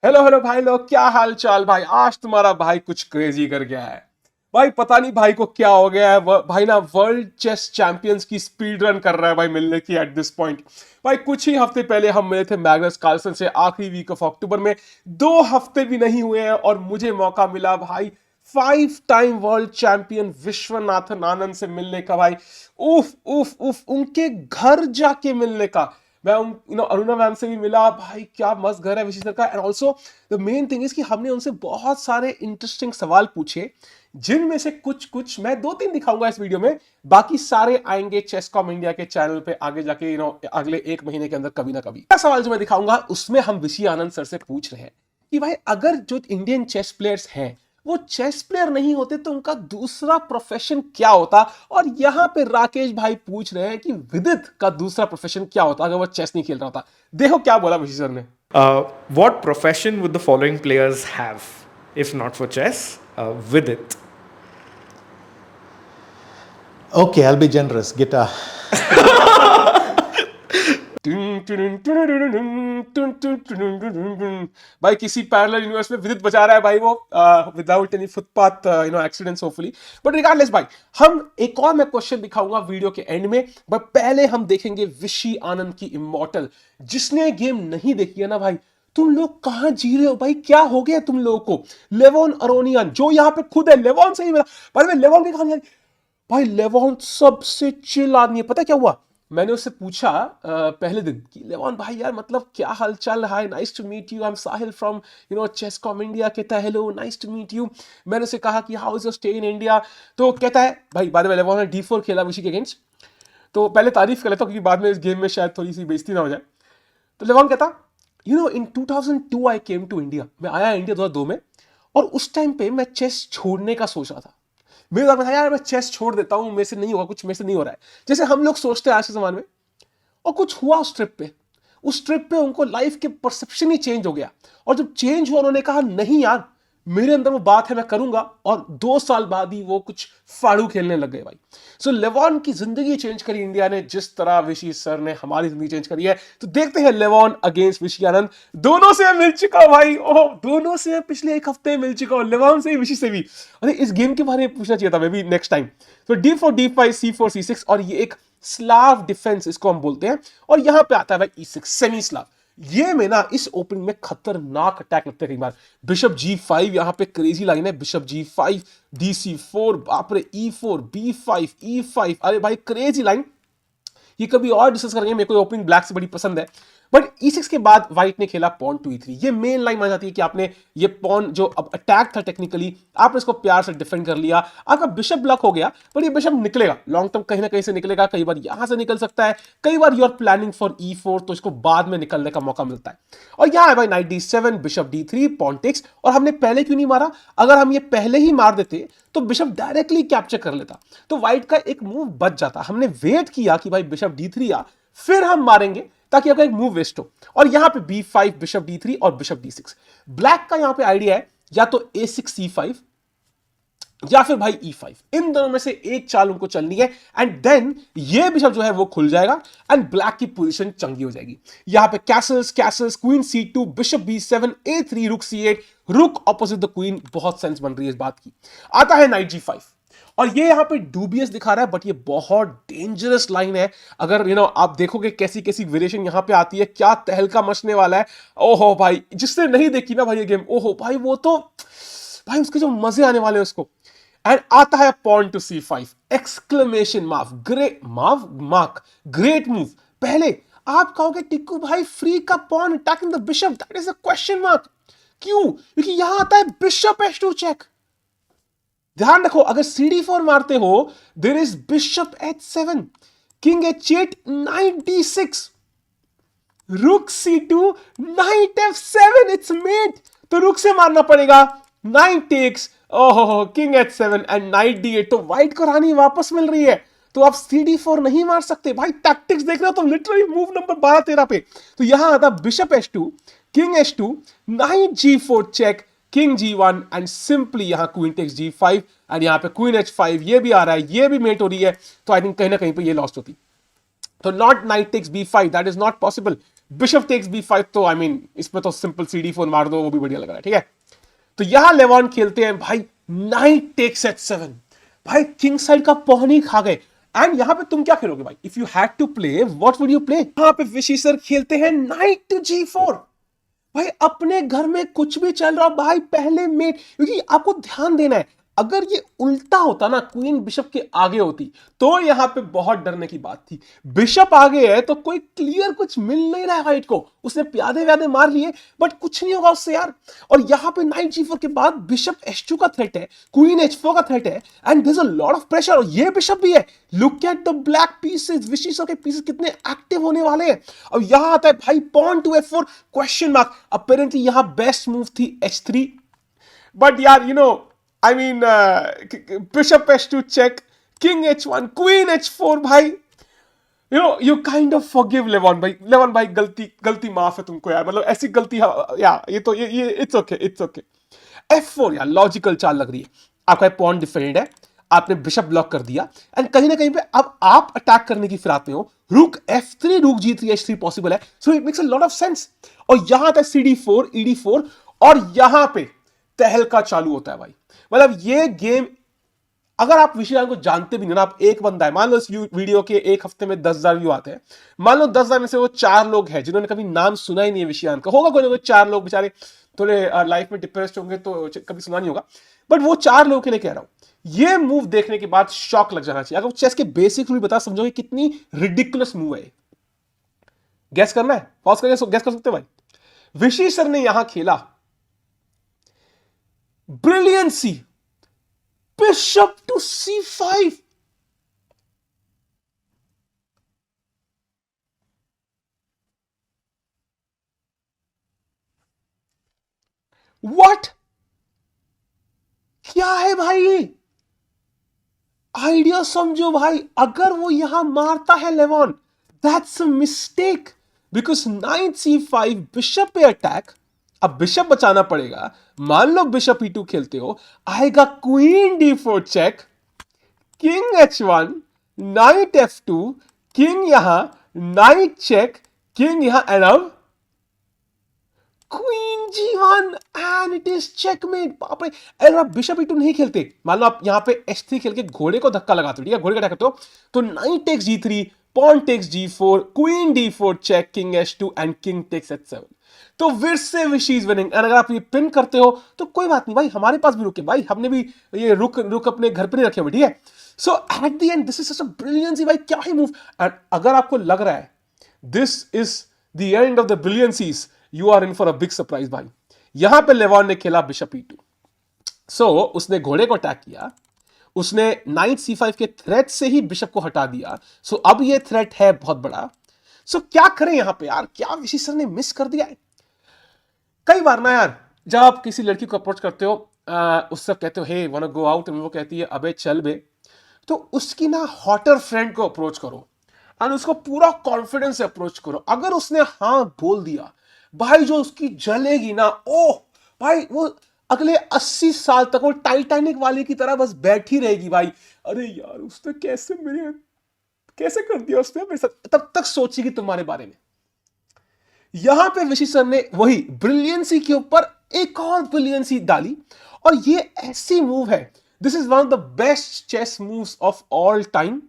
Hello hello भाई लोग, क्या हाल चाल भाई। आज तुम्हारा भाई कुछ क्रेजी कर गया है भाई। पता नहीं भाई को क्या हो गया है। भाई ना वर्ल्ड चेस चैंपियंस की स्पीड रन कर रहा है भाई मिलने की एट दिस पॉइंट। भाई कुछ ही हफ्ते पहले हम मिले थे मैग्नस कार्लसन से, आखिरी वीक ऑफ अक्टूबर में। 2 हफ्ते भी नहीं हुए हैं और मुझे मौका मिला भाई 5 time world champion Viswanathan Anand से मिलने का भाई। उफ उफ उफ, उनके घर जाके मिलने का। मैं उन अरुणा मैम से भी मिला भाई। क्या मस्त घर है विशेष का। And also the main thing is कि हमने उनसे बहुत सारे इंटरेस्टिंग सवाल पूछे, जिनमें से कुछ कुछ मैं 2-3 दिखाऊंगा इस वीडियो में। बाकी सारे आएंगे चेसकॉम इंडिया के चैनल पे आगे जाके अगले 1 महीने के अंदर कभी ना कभी। पहला सवाल जो मैं दिखाऊंगा उसमें हम ऋषि आनंद सर से पूछ रहे हैं कि भाई अगर जो इंडियन चेस प्लेयर्स हैं वो चेस प्लेयर नहीं होते तो उनका दूसरा प्रोफेशन क्या होता। और यहां पे राकेश भाई पूछ रहे हैं कि विदित का दूसरा प्रोफेशन क्या होता अगर वो चेस नहीं खेल रहा था। देखो क्या बोला ऋषि सर ने। What profession would the following players have if not for chess? With it. Okay, I'll be generous. Guitar. भाई किसी पैरेलल यूनिवर्स में विदित बजा रहा है भाई वो, without any footpath accidents hopefully. But regardless भाई, हम एक और मैं क्वेश्चन दिखाऊंगा वीडियो के एंड में। बट पहले हम देखेंगे ऋषि आनंद की इमॉर्टल। जिसने गेम नहीं देखी है ना भाई, तुम लोग कहां जी रहे हो भाई, क्या हो गया तुम लोगों को। लेवॉन अरोनियन जो यहां पे खुद है, लेवॉन से ही मिला भाई। लेवॉन की कहानी भाई, लेवॉन सबसे चिल आदमी है। पता क्या हुआ, मैंने उससे पूछा पहले दिन कि लेवॉन भाई यार मतलब क्या हालचाल, hi nice to meet you, I am Sahil from chess com India. कहता है hello nice to meet you. मैंने उसे कहा कि how is your stay in India. तो कहता है भाई बाद में लेवॉन ने D4 खेला विशी के अगेंस्ट। तो पहले तारीफ कर लेता हूँ क्योंकि बाद में इस गेम में शायद थोड़ी सी बेइज्जती ना हो जाए। तो लेवॉन कहता इन 2002 आई केम टू इंडिया। मैं आया इंडिया 2002 में, और उस टाइम पे मैं चेस छोड़ने का सोच रहा था। मेरे दिमाग में था यार मैं चेस छोड़ देता हूं, मेरे से नहीं होगा कुछ, मेरे से नहीं हो रहा है जैसे हम लोग सोचते हैं आज के जमाने में। और कुछ हुआ उस ट्रिप पे उनको लाइफ के परसेप्शन ही चेंज हो गया। और जब चेंज हुआ उन्होंने कहा नहीं यार मेरे अंदर वो बात है, मैं करूंगा। और 2 साल बाद ही वो कुछ फाड़ू खेलने लग गए भाई। सो लेवॉन की जिंदगी चेंज करी इंडिया ने, जिस तरह विशी सर ने हमारी जिंदगी चेंज करी है। तो देखते हैं लेवॉन अगेंस्ट विशी आनंद। दोनों से मैं मिल चुका भाई, ओह दोनों से मैं पिछले 1 हफ्ते मिल चुका हूं, लेवॉन से भी विशी से भी। अरे इस गेम के बारे में पूछना चाहिए था मैं भी नेक्स्ट टाइम। तो D4 D5 C4 C6, और ये एक स्लाव डिफेंस इसको हम बोलते हैं। और यहां पे आता है भाई E6 सेमी स्लाव। ये में ना इस ओपनिंग में खतरनाक अटैक लगते हैं कई बार। बिशप G5 यहां पे क्रेजी लाइन है। बिशप G5 DC4, बाप रे E4 B5 E5, अरे भाई क्रेजी लाइन। ये कभी और डिस्कस करेंगे, मेरे को ओपनिंग ब्लैक से बड़ी पसंद है। बट E6 के बाद व्हाइट ने खेला पॉन टू E3। ये मेन लाइन मान जाती है कि आपने ये पॉन जो अब अटैक था टेक्निकली, आपने इसको प्यार से डिफेंड कर लिया। आपका बिशप ब्लॉक हो गया, पर ये बिशप निकलेगा लॉन्ग टर्म कहीं ना कहीं से निकलेगा। कई बार यहां से निकल सकता है, कई बार you are planning for E4 तो इसको बाद में निकलने का मौका मिलता है। और यहां है भाई night D7, bishop D3, pawn takes. और हमने पहले क्यों नहीं मारा, अगर हम ये पहले ही मार देते तो बिशप डायरेक्टली कैप्चर कर लेता, तो व्हाइट का एक मूव बच जाता। हमने वेट किया कि भाई बिशप D3 आ, फिर हम मारेंगे ताकि आपका एक मूव वेस्ट हो। और यहां पे B5 बिशप D3 और बिशप D6। ब्लैक का यहां पे आइडिया है या तो A6 C5 या फिर भाई E5। इन दोनों में से एक चाल उनको चलनी है, एंड देन ये बिशप जो है वो खुल जाएगा एंड ब्लैक की पोजीशन चंगी हो जाएगी। यहां पे Castle's Castle's, queen C2, bishop B7, A3, रुक C8, रुक ऑपोजिट द क्वीन। बहुत सेंस बन रही है इस बात की। आता है नाइट G5, और ये यहां पे डूबियस दिखा रहा है, बट ये बहुत डेंजरस लाइन है। अगर आप देखोगे कैसी कैसी वेरिएशन यहां पे आती है, क्या तहलका मचने वाला है। ओहो भाई, जिसने नहीं देखी ना भाई ये गेम, ओहो भाई वो तो भाई उसके जो मजे आने वाले हैं उसको। एंड आता है pawn to C5, exclamation mark, great move. पहले आप कहोगे टिक्कू भाई फ्री का pawn attacking the bishop, that is a question mark. क्यों? क्योंकि यहां आता है बिशप H2 चेक। ध्यान रखो, अगर CD4 मारते हो there is bishop H7, king H8, knight D6, rook C2, night F7, it's met. तो रुक से मारना पड़ेगा, नाइट टेक्स, ओहो king H7 and night D8। तो व्हाइट को रानी वापस मिल रही है, तो आप CD4 नहीं मार सकते भाई। टैक्टिक्स देख रहे हो तो लिटरली मूव नंबर 12-13 पे। तो यहां आता bishop H2, king H2, knight G4 check, king G1, and simply यहां क्वीन टेक्स G5, एंड यहां पे क्वीन H5। ये भी आ रहा है, ये भी मेट हो रही है। तो आई थिंक कहीं ना कहीं पे ये लॉस्ट होती। तो not knight takes B5, that is not possible. Bishop takes b5 तो आई मीन इसमें तो सिंपल cd4 मार दो, वो भी बढ़िया लग रहा है, ठीक है। तो यहां लेवॉन खेलते हैं भाई नाइट टेक्स h7, भाई किंग साइड का पॉन ही खा गए। एंड यहां पे तुम क्या खेलोगे भाई, if you had to play what would you play? यहां पे विशी सर खेलते हैं नाइट टू g4। भाई अपने घर में कुछ भी चल रहा भाई, पहले मेट, क्योंकि आपको ध्यान देना है, अगर ये उल्टा होता ना, क्वीन बिशप के आगे होती, तो यहां पे बहुत डरने की बात थी। बिशप आगे है तो कोई क्लियर कुछ मिल नहीं रहा है वाइट को, उसने प्यादे व्यादे मार लिए बट कुछ नहीं होगा उससे यार। और यहां पे नाइट g4 के बाद बिशप h2 का थ्रेट है, क्वीन h4 का थ्रेट है, and there is a lot of pressure. और ये बिशप भी है, look at the black pieces, Vishy sir के पीसेस कितने एक्टिव होने वाले हैं। और यहां आता है भाई pawn to f4 question mark. Apparently यहां बेस्ट मूव थी h3, बट यार you know I mean bishop h2 check, king h1, queen h4 भाई, you know you kind of forgive Levon भाई। लेवॉन भाई गलती माफ है तुमको यार, मतलब ऐसी गलती या ये तो ये it's okay, it's okay. f4 यार लॉजिकल चाल लग रही है, आपका पॉन डिफेंड है, आपने बिशप ब्लॉक कर दिया, एंड कहीं ना कहीं पे अब आप अटैक करने की फिराक में हो, रुक f3, रुक g3 h3 पॉसिबल है, so it makes a lot of sense. और यहां तक cd4 ed4, और यहां पे तहलका चालू होता है भाई। मतलब ये गेम अगर आप विषय को जानते भी नहीं ना, आप एक बंदा है, मान लो इस वीडियो के एक हफ्ते में 10,000 व्यू आते हैं, मान लो 10,000 में से वो 4 लोग हैं जिन्होंने कभी नाम सुना ही नहीं है विषयान का, होगा कोई ना कोई 4 लोग बेचारे थोड़े लाइफ में डिप्रेस्ड होंगे तो कभी सुना नहीं होगा, बट वो 4 लोगों के लिए कह रहा हूं, ये मूव देखने के बाद शॉक लग जाना चाहिए। अगर चेस के बेसिक रूल बता समझोगे कितनी रिडिकुलस मूव है। गैस करना है, पॉज करके गैस कर सकते हो भाई। विशी सर ने यहां खेला brilliancy, bishop to c5, what, क्या है भाई ये? आइडिया समझो भाई, अगर वो यहां मारता है Levon, that's a mistake, because knight c5 bishop पे अटैक, अब बिशप बचाना पड़ेगा। मान लो बिशप e2 खेलते हो, आएगा queen d4 check, king h1, knight f2, king यहां, नाइट चेक, किंग यहां, एंड अब queen g1 and it is checkmate. बाप रे, अगर आप बिशप e2 नहीं खेलते, मान लो आप यहां पे h3 खेल के घोड़े को धक्का लगाते हो, ठीक है, घोड़े का अटैक करते हो, तो knight takes g3, pawn takes g4, queen d4 check, king h2 and king takes h7, तो फिर से विशी इज विनिंग। एंड अगर आप ये पिन करते हो तो कोई बात नहीं भाई, हमारे पास भी रुक है भाई, हमने भी ये रुक अपने घर पे नहीं रखे हुए, ठीक है। So at the end this is such a brilliancy भाई, क्या ही मूव। एंड अगर आपको लग रहा है this is the end of the brilliancies, you are in for a big surprise भाई। यहां पे लेवॉन ने खेला बिशप e2, सो उसने घोड़े को अटैक किया, उसने नाइट c5 के थ्रेट से ही बिशप को हटा दिया, सो अब ये थ्रेट है बहुत बड़ा। सो क्या करें यहां पे यार, क्या विशी सर ने मिस कर दिया है? कई बार ना यार, जब आप किसी लड़की को अप्रोच करते हो, उससे कहते हो हे वांट टू गो आउट, वो कहती है अबे चल बे, तो उसकी ना हॉटर फ्रेंड को अप्रोच करो एंड उसको पूरा कॉन्फिडेंस से अप्रोच करो। अगर उसने हाँ बोल दिया भाई, जो उसकी जलेगी ना, ओह भाई, वो अगले 80 साल तक वो टाइटैनिक वाले की तरह बस बैठी रहेगी भाई। अरे यार उसने कैसे कर दिया उसने मेरे साथ, तब तक सोचेगी तुम्हारे बारे में। यहां पे विशी सर ने वही ब्रिलियंसी के ऊपर एक और ब्रिलियंसी डाली, और ये ऐसी मूव है, this is one of the best chess moves of all time.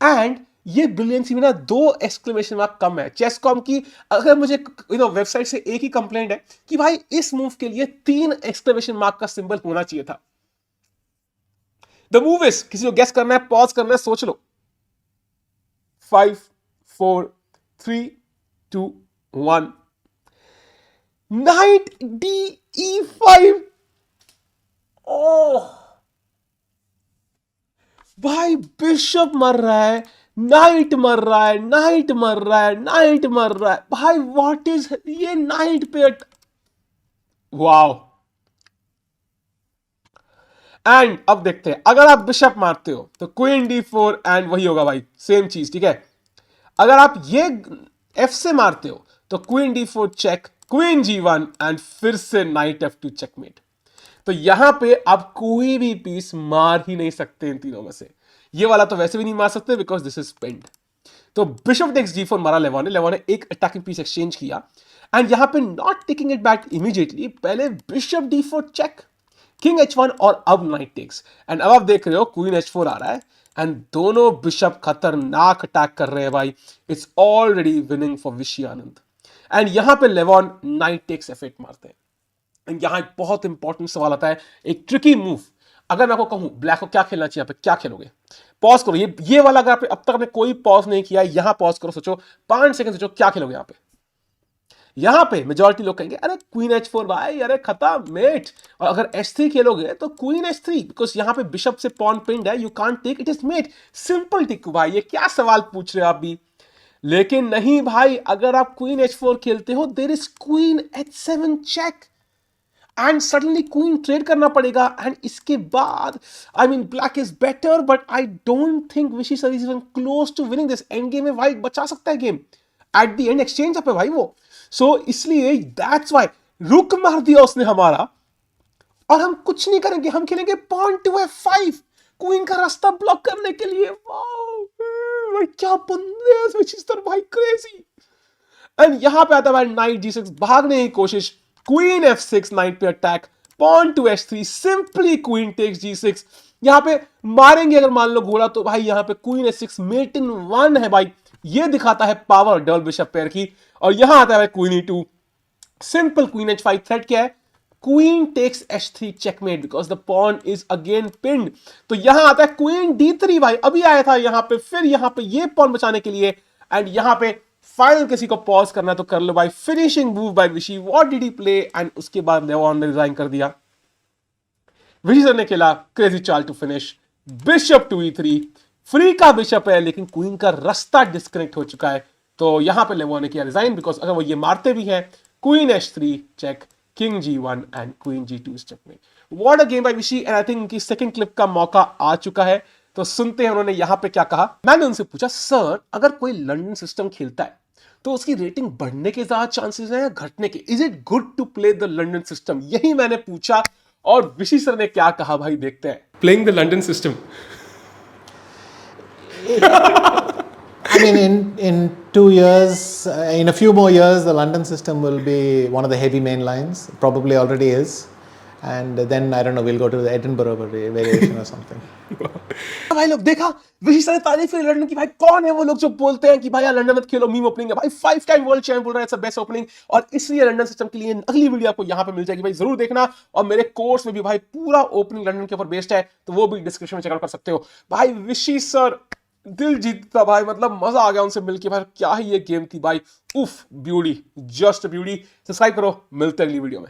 And ये ब्रिलियंसी में ना 2 एक्सक्लेमेशन मार्क कम है चेस कॉम की। अगर मुझे वेबसाइट से एक ही कंप्लेंट है कि भाई इस मूव के लिए 3 एक्सक्लेमेशन मार्क का सिंबल होना चाहिए था। द मूव इज, किसी को गेस करना है, पॉज करना है, सोच लो। 5 4 3 2 1, नाइट DE5। ओह भाई, बिशप मर रहा है, नाइट मर रहा है, नाइट मर रहा है, नाइट मर रहा है भाई, व्हाट इज ये नाइट पे वाओ। एंड अब देखते हैं, अगर आप बिशप मारते हो तो क्वीन d4 एंड वही होगा भाई, सेम चीज, ठीक है। अगर आप ये f से मारते हो तो queen d4 check, queen g1 and फिर से नाइट f2 चेकमेट। तो यहां पे आप कोई भी पीस मार ही नहीं सकते इन तीनों में से। ये वाला तो वैसे भी नहीं मार सकते बिकॉज दिस इज पिन्ड। तो बिशप टेक्स g4 मारा लेवॉन ने एक अटैकिंग पीस एक्सचेंज किया एंड यहां पे not taking it back immediately, पहले bishop d4 check, king h1 और अब नाइट टेक्स। एंड अब आप देख रहे हो क्वीन h4 आ रहा है एंड दोनों बिशप खतरनाक अटैक कर रहे हैं भाई। इट्स ऑलरेडी विनिंग फॉर विशी आनंद। एंड यहां पे लेवॉन नाइट टेक्स f8 मारते हैं। एंड यहां एक बहुत इंपॉर्टेंट सवाल आता है, एक ट्रिकी मूव। अगर मैं आपको कहूं ब्लैक को क्या खेलना चाहिए, यहाँ पे क्या खेलोगे? पॉज करो, ये वाला अगर आप अब तक आपने कोई पॉज नहीं किया, यहां पॉज करो, सोचो 5 सेकंड सोचो क्या खेलोगे यहां पे। यहां पे मेजॉरिटी लोग कहेंगे अरे क्वीन h4 भाई, अरे खत्म मेट। और अगर h3 खेलोगे तो क्वीन h3, बिकॉज यहां पे बिशप से पॉन पिंड है, you can't take, it is mate. Simple trick भाई, ये क्या सवाल पूछ रहे हो आप भी। लेकिन नहीं भाई, अगर आप क्वीन h4 खेलते हो, there is queen h7 check and suddenly queen trade करना पड़ेगा। एंड इसके बाद I mean black is better, but I don't think Vishy sir is even close to winning this. Endgame में व्हाइट बचा सकता है game, at the end exchange पे भाई वो। सो इसलिए दैट्स व्हाई रुक मार दिया उसने हमारा, और हम कुछ नहीं करेंगे, हम खेलेंगे पॉन टू f5 क्वीन का रास्ता ब्लॉक करने के लिए। वाओ भाई, क्या बंदे हैं विशी सर भाई, क्रेजी। एंड यहां पे आता है भाई नाइट g6, भागने की कोशिश, क्वीन f6, नाइट पे attack, pawn to h3, simply queen takes g6। यहां पे मारेंगे अगर मान लो घोड़ा, तो भाई यहां पे क्वीन h6 मेट इन 1 है भाई, ये दिखाता है पावर डबल बिशप पेयर की। और यहां आता है queen e2, simple queen h5, threat क्या है? Queen takes h3 checkmate, because the pawn is again pinned. तो यहां आता है क्वीन d3 भाई, अभी आया था यहां पे, फिर यहां पे ये पॉन बचाने के लिए। एंड यहां पे फाइनल किसी को पॉज करना है तो कर लो भाई, फिनिशिंग मूव बाय विशी, what did he play. And उसके बाद लेवॉन ने रिजाइन कर दिया। विशी सर ने खेला क्रेजी चाल to finish, bishop to e3, free का बिशप है लेकिन क्वीन का रास्ता डिस्कनेक्ट हो चुका है। तो यहां पे लेवॉन ने किया रिजाइन, बिकॉज अगर वो ये मारते भी हैं, queen h3 check, king g1 and queen g2 check में। What a game by Vishy. And I think उनकी सेकंड क्लिप का मौका आ चुका है, तो सुनते हैं उन्होंने यहां पे क्या कहा। मैंने उनसे पूछा, सर अगर कोई लंदन सिस्टम खेलता है तो उसकी रेटिंग बढ़ने के ज्यादा चांसेस हैं या घटने के? Is it good to play the London system? यही मैंने पूछा और विशी सर ने क्या कहा भाई, देखते हैं। Playing the London system, I mean, in 2 years, in a few more years, the London system will be one of the heavy main lines. Probably already is, and then I don't know. We'll go to the Edinburgh variation or something. भाई लोग देखा, विशी sir ने तारीफ की London की। भाई कौन है वो लोग जो बोलते हैं कि भाई यार लंदन मत खेलो, मीम ओपनिंग है भाई, 5 टाइम वर्ल्ड चैंपियन बोल रहा है इट्स द बेस्ट ओपनिंग। और इसलिए लंदन सिस्टम के लिए अगली वीडियो आपको यहां पे मिल जाएगी भाई, जरूर देखना। और मेरे कोर्स में भी भाई पूरा ओपनिंग लंदन के ऊपर बेस्ड है, तो वो भी डिस्क्रिप्शन में चेकआउट कर सकते हो भाई। विशी सर दिल जीतता भाई, मतलब मजा आ गया उनसे मिलके भाई, क्या ही ये गेम थी भाई, उफ ब्यूटी, जस्ट ब्यूटी। सब्सक्राइब करो, मिलते हैं अगली वीडियो में।